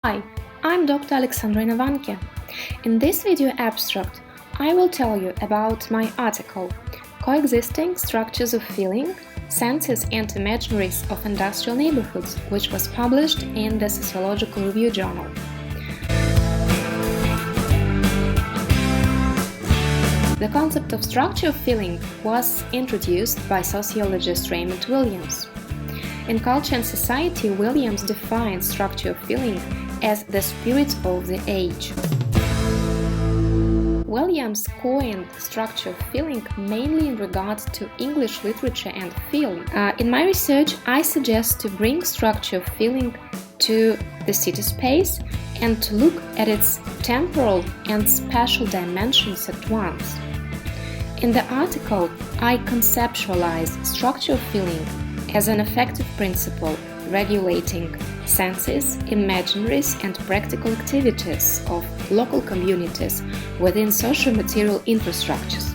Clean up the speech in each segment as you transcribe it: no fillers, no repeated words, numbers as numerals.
Hi, I'm Dr. Alexandrina Vanke. In this video abstract, I will tell you about my article, Coexisting Structures of Feeling, Senses and Imaginaries of Industrial Neighborhoods, which was published in the Sociological Review Journal. The concept of structure of feeling was introduced by sociologist Raymond Williams. In Culture and Society, Williams defined structure of feeling as the spirit of the age. Williams coined structure of feeling mainly in regard to English literature and film. In my research, I suggest to bring structure of feeling to the city space and to look at its temporal and spatial dimensions at once. In the article, I conceptualize structure of feeling as an effective principle regulating senses, imaginaries and practical activities of local communities within socio-material infrastructures.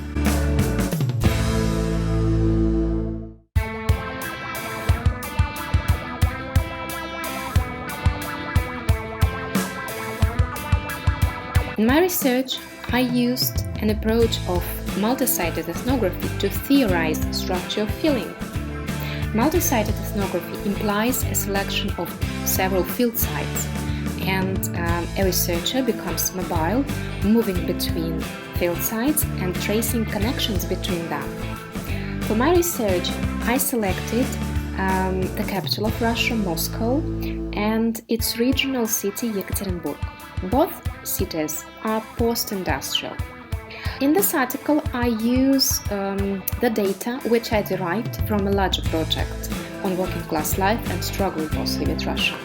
In my research, I used an approach of multi-sided ethnography to theorize structure of feeling. Multi-sided ethnography implies a selection of several field sites, and a researcher becomes mobile, moving between field sites and tracing connections between them. For my research, I selected the capital of Russia, Moscow, and its regional city, Yekaterinburg. Both cities are post-industrial. In this article, I use the data which I derived from a larger project on working class life and struggle in post-Soviet Russia.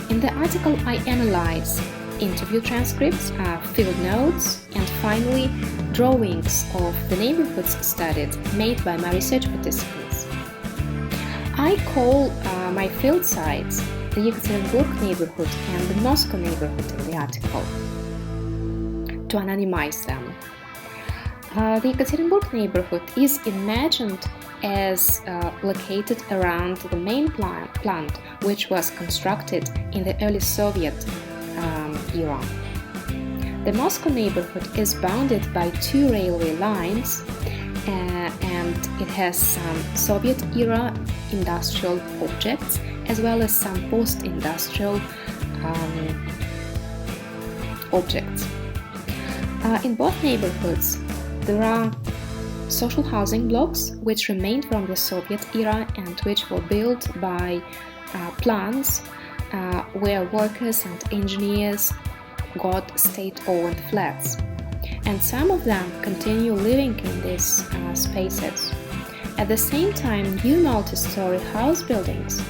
In the article, I analyze interview transcripts, field notes, and finally drawings of the neighborhoods studied made by my research participants. I call my field sites the Yekaterinburg neighborhood and the Moscow neighborhood in the article to anonymize them. The Yekaterinburg neighborhood is imagined as located around the main plant, which was constructed in the early Soviet era. The Moscow neighborhood is bounded by two railway lines, and it has some Soviet-era industrial objects as well as some post-industrial objects. In both neighborhoods, there are social housing blocks which remained from the Soviet era and which were built by plants where workers and engineers got state-owned flats. And some of them continue living in these spaces. At the same time, new multi-story house buildings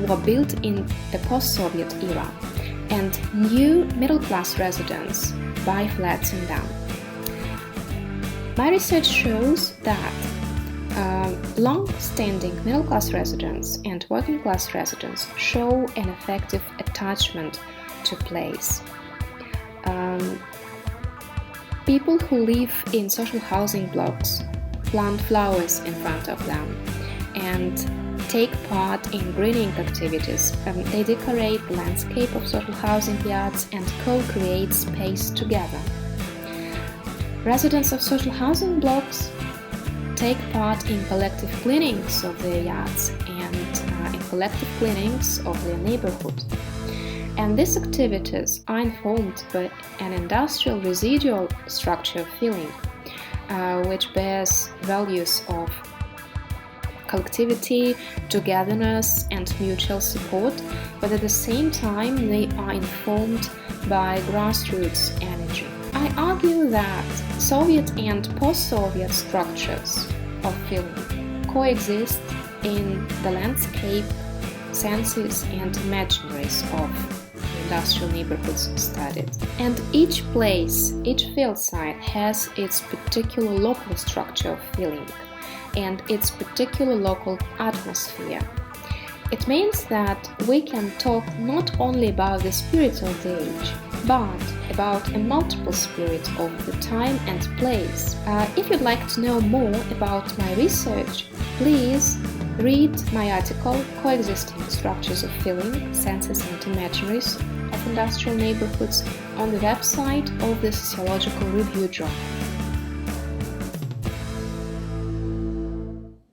were built in the post-Soviet era, and new middle-class residents buy flats in them. My research shows that long-standing middle-class residents and working-class residents show an effective attachment to place. People who live in social housing blocks plant flowers in front of them and take part in greening activities. They decorate the landscape of social housing yards and co-create space together. Residents of social housing blocks take part in collective cleanings of their yards and in collective cleanings of their neighborhood. And these activities are informed by an industrial residual structure of feeling, which bears values of collectivity, togetherness and mutual support, but at the same time they are informed by grassroots energy. I argue that Soviet and post-Soviet structures of feeling coexist in the landscape, senses and imaginaries of industrial neighborhoods studied. And each place, each field site has its particular local structure of feeling and its particular local atmosphere. It means that we can talk not only about the spirit of the age, but about a multiple spirit of the time and place. If you'd like to know more about my research, please Read my article, Coexisting Structures of Feeling, Senses and Imaginaries of Industrial Neighborhoods, on the website of the Sociological Review Journal.